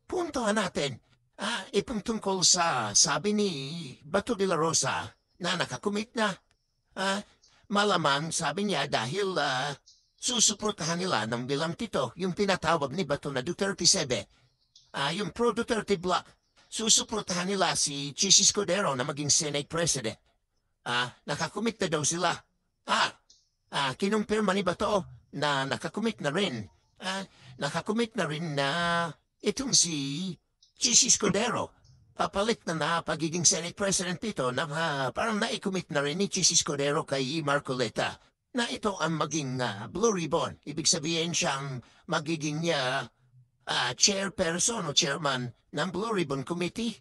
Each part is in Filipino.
puntohan natin. Itong tungkol sa sabi ni Bato de la Rosa na nakakumit na. Ah, Malamang sabi niya dahil susuportahan nila ng bilang tito yung tinatawag ni Bato na Duterte Sebe. Yung pro-Duterte bloc. Susuportahan nila si Chis Escudero na maging Senate President. Nakakumit na daw sila. Kinumpirma ni Bato na nakakumit na rin. Nakakumit na rin na itong si Chis Escudero. Papalit na pagiging Senate President dito na parang naikumit na rin ni Chis Escudero kay Marcoleta na ito ang maging Blue Ribbon. Ibig sabihin siyang magiging chairperson o chairman ng Blue Ribbon Committee.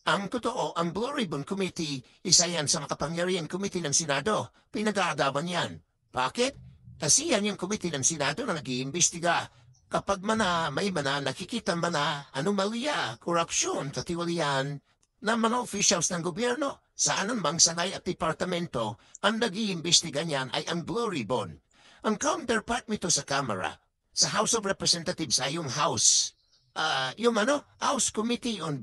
Ang totoo, ang Blue Ribbon Committee, isa yan sa makapangyarihan committee ng Senado. Pinag-aagawan yan. Bakit? Kasi yan yung committee ng Senado na nag-iimbestiga. Kapag may nakikita anomalya, korupsyon, katiwalian ng mga officials ng gobyerno, saan ang mang sangay at departamento, ang nag-iimbestiga niyan ay ang Blue Ribbon. Ang counterpart nito sa Kamara, sa House of Representatives ay yung House. House Committee on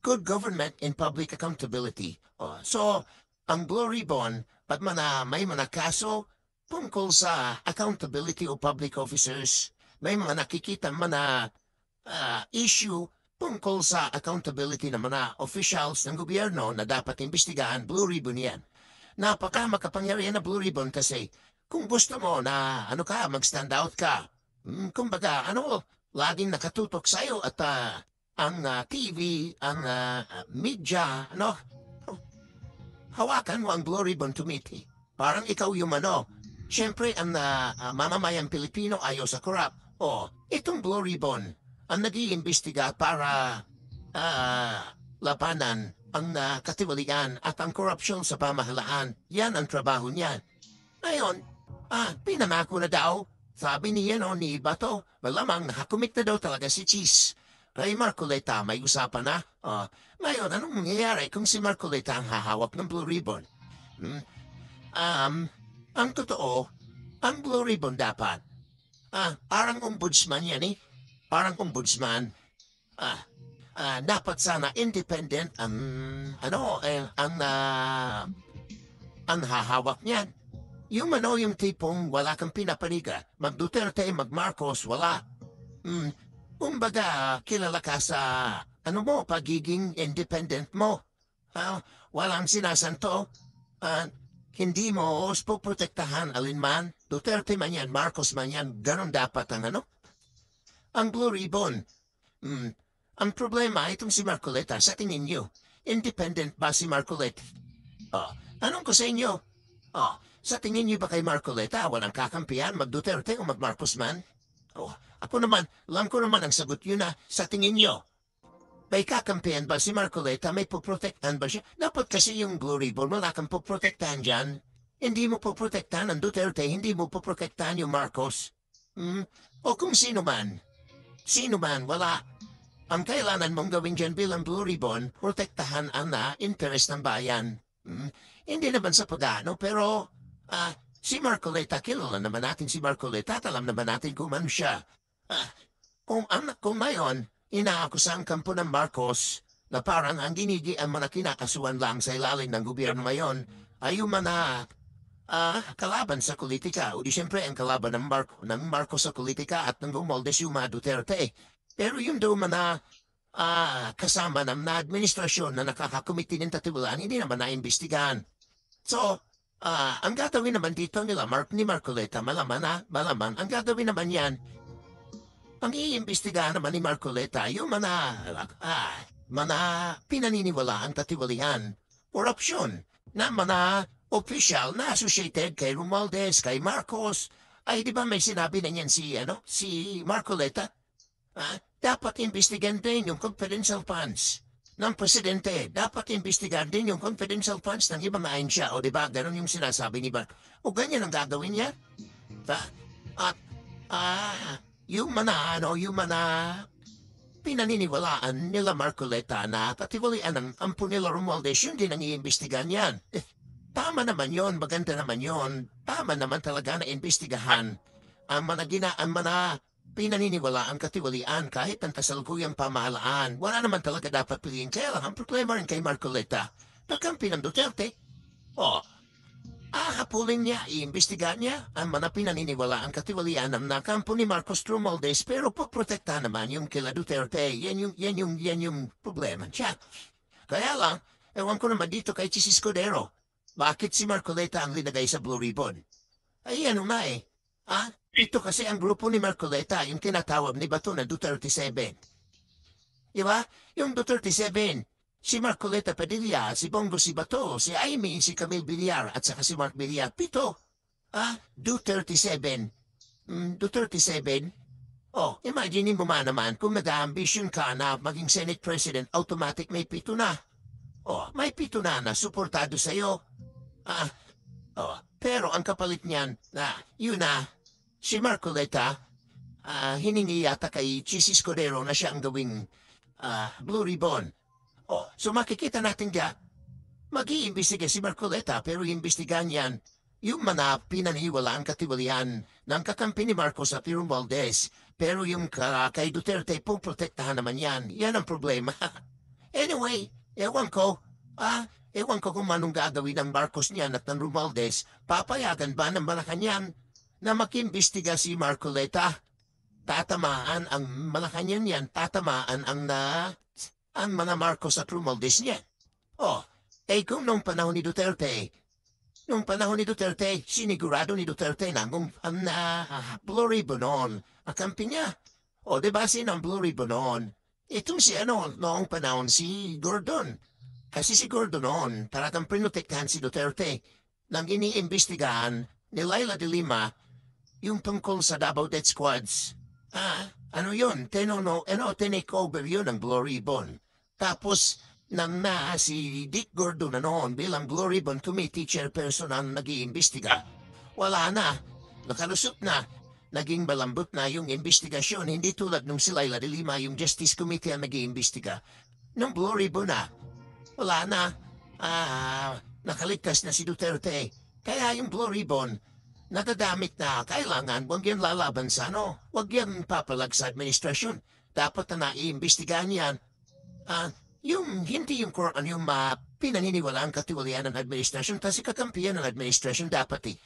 Good Government and Public Accountability. So, ang Blue Ribbon, pag may mga kaso tungkol sa accountability of public officers, may mga nakikita issue tungkol sa accountability ng mga officials ng gobyerno na dapat imbestigahan, Blue Ribbon yan. Napaka makapangyarihan na Blue Ribbon kasi kung gusto mo na mag-stand out ka, kumbaga laging nakatutok sa'yo at ang TV, ang media, hawakan mo ang Blue Ribbon Committee. Parang ikaw yung siyempre ang mamamayang Pilipino ayaw sa korap. Itong Blue Ribbon ang nag-iimbestiga para labanan ang katiwalian at ang korupsyon sa pamahalaan. Yan ang trabaho niyan. Ngayon, pinamako na daw, sabi ni Bato, malamang nakakumit na daw talaga si Chis. Kay Marcoleta, may usapan na. Ngayon, anong mangyayari kung si Marcoleta ang hahawak ng Blue Ribbon? Ang totoo, ang Blue Ribbon dapat. Parang ombudsman yan eh. Parang ombudsman. Dapat sana independent ang hahawak niyan. Yung tipong wala kang pinapaniga. Mag-Duterte, mag-Marcos, wala. Kumbaga, kilala ka sa pagiging independent mo. Walang sinasanto. Hindi mo poprotektahan alinman. Duterte man yan, Marcos man yan, ganon dapat ang Blue Ribbon. Ang problema itong si Marcoleta, sa tingin nyo, independent ba si Marcoleta? Anong ko sa inyo? Sa tingin nyo ba kay Marcoleta, walang kakampihan, mag-Duterte o mag-Marcos man? Ako naman, alam ko naman ang sagot yun sa tingin nyo. May kakampihan ba si Marcoleta? May poprotektahan ba siya? Dapat kasi yung Blue Ribbon, wala kang poprotektahan dyan. Hindi mo poprotektahan ang Duterte, hindi mo poprotektahan yung Marcos. O kung sino man, wala. Ang kailangan mong gawin dyan bilang Blue Ribbon, protektahan ang interest ng bayan. Hindi naman sa pagano, pero si Marcoleta, kilala naman natin si Marcoleta at alam naman natin kung ano siya. Kung ngayon, inaakusan kampo ng Marcos na parang ang ang mga kinakasuhan lang sa ilalim ng gobyerno ngayon ay yung mga kalaban sa politika. O di siyempre ang kalaban ng Marcos sa politika at ng Romualdez yung mga Duterte. Pero yung daw mga kasama ng administrasyon na nakakakomite ng tatiwalaan, hindi naman naimbestigahan. So, ang gagawin naman dito ni Marcoleta, malamang, ang gagawin naman yan, ang iimbestigahan naman ni Marcoleta, yung mga pinaniniwalaang katiwalian, korupsyon, na mga official na associated kay Romualdez, kay Marcos, ay di ba may sinabi na yan si Marcoleta? Dapat imbestigahan din yung confidential funds ng presidente. Dapat imbestigahan din yung confidential funds ng ibang ahensya. O di ba, ganun yung sinasabi ni Marcos. O ganyan ang gagawin niya. At yung mga pinaniniwalaan nila Marcoleta na katiwalian ng ampo nila Romualdez, yun din ang iimbestigahan yan. Tama naman yon, maganda naman yon. Tama naman talaga na imbestigahan ang mga pinaniniwalaan katiwalian kahit ang kasalukuyang pamahalaan. Wala naman talaga dapat piliin. Kaya lang ang problema rin kay Marcoleta, nagkampi ng Duterte. O, hapulin niya, iimbestigahan niya ang mga pinaniniwalaan katiwalian ng nakampo ni Marcos Romualdez, pero pagprotekta naman yung kila Duterte. Yan yung problema siya. Kaya lang, ewan ko naman dito kay Chis Escudero. Bakit si Marcoleta ang linagay sa Blue Ribbon? Ay ano nga eh. Ito kasi ang grupo ni Marcoleta, yung tinatawag ni Bato na Duterte 7. Diba? Yung Duterte 7. Si Marcoleta Padilla, si Bongo si Bato, si Amy, si Camille Villar, at saka si Mark Villar. 7. Duterte 7. Duterte 7. Oh, imagine mo naman kung nag-ambition ka na maging Senate President, automatic may 7 na. Oh, may 7 na suportado sa'yo. Pero ang kapalit niyan, yun na, si Marcoleta, hiningi yata kay Chis Escudero na siya ang gawing Blue Ribbon. So makikita natin diya, mag-iimbestiga si Marcoleta pero iimbestigahan yan yung mga pinaniwalaan katiwalian ng kakampi ni Marcos at Romualdez. Pero yung kay Duterte, puprotektahan naman yan. Yan ang problema. Anyway, ewan ko kung manong gagawin ng Marcos niyan at ng Romualdez. Papayagan ba ng Malacanang na makimbestiga si Marcoleta? Tatamaan ang Malacanang yan, tatamaan ang mga Marcos at Romualdez niya. Kung nung panahon ni Duterte, sinigurado ni Duterte na ang Blue Ribbon noon, ang kampi niya. Diba ang Blue Ribbon noon? Itong si noong panahon si Gordon. Kasi si Gordon noon, talagang pinotektahan si Duterte nang iniimbestigahan ni Laila de Lima yung tungkol sa Davao Death Squads. Ano yun? Tinake over yun ang Blue Ribbon. Tapos, nang si Dick Gordon na noon bilang Blue Ribbon Committee Chairperson ang nag-iimbestiga. Wala na. Nakalusot na. Naging malambot na yung investigasyon. Hindi tulad nung si Laila de Lima, yung Justice Committee ang nag-iimbestiga. Nung Blue Ribbon na, wala na. Nakaligtas na si Duterte. Kaya yung Blue Ribbon, nadadamit na kailangan wag yan lalaban sa wag yan papalag sa administrasyon. Dapat na naiimbestigahan yan. Hindi yung pinaniniwalaan katiwalian ng administrasyon kasi kakampiyan ng administrasyon dapat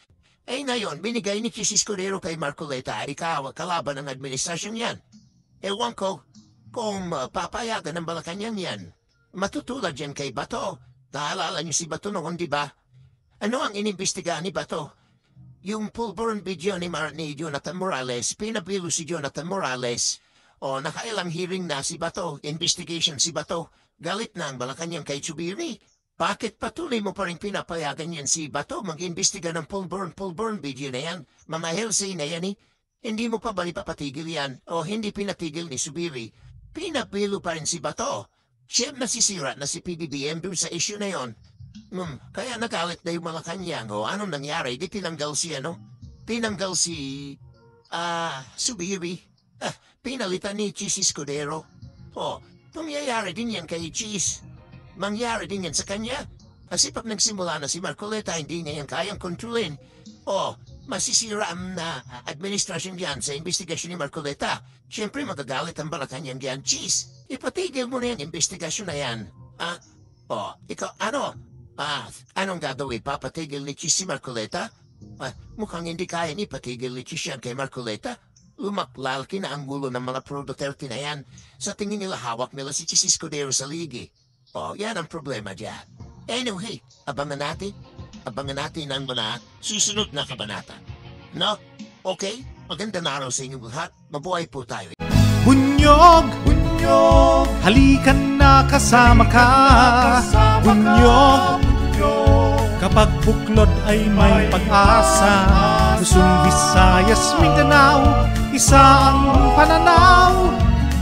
ngayon, binigay ni Chis Escudero kay Marcoleta, ikaw, kalaban ng administrasyon yan. Ewan ko kung papayagan ng Malacanang yan. Matutulad yan kay Bato. Naalala niyo si Bato noon, di ba? Ano ang inimbestigahan ni Bato? Yung full-blown video ni Jonathan Morales, pinabilo si Jonathan Morales. Nakailang hearing na si Bato, investigation si Bato. Galit na ang Malacanang kay Zubiri. Bakit patuloy mo pa rin pinapayagan yan si Bato mag-imbestiga ng full-blown video na yan? Mga healthy na yan Hindi mo pa ba ipapatigil yan? Hindi pinatigil ni Zubiri? Pinabilo pa rin si Bato. Siya nasisira na si PBBM dun sa issue na yon. Kaya nagalit na yung Malacanang. Anong nangyari? Di tinanggal si Tinanggal si Zubiri. Pinalitan ni Chis Escudero. Mangyayari din yan kay Chis. Mangyari din yan sa kanya. Kasi pag nagsimula na si Marcoleta, hindi niya yan kayang kontrolin. Masisira ang administrasyon diyan sa investigasyon ni Marcoleta. Siyempre magagalit ang Malacanang diyan. Chis, ipatigil mo na yan, investigasyon na yan. Ikaw, anong gagawin? Papatigil ni Chis si Marcoleta? Mukhang hindi kaya ni patigil ni Chis yan kay Marcoleta. Lumaklalki na ang gulo ng mga pro-Duterte na yan. Sa tingin nila hawak nila si Chis Escudero sa ligi. Yan ang problema dyan. Anyway, abangan natin ang mga susunod na kabanata. No? Okay? Magandang araw sa inyong lahat. Mabuhay po tayo. Bunyog, halikan na kasama ka. Bunyog, kapag buklod ay may pag-asa. Luzon, Visayas, Mindanao, isa ang pananaw.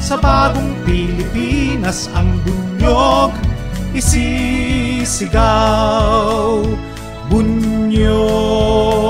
Sa bagong Pilipinas ang bunyog isisigaw. Bunyog.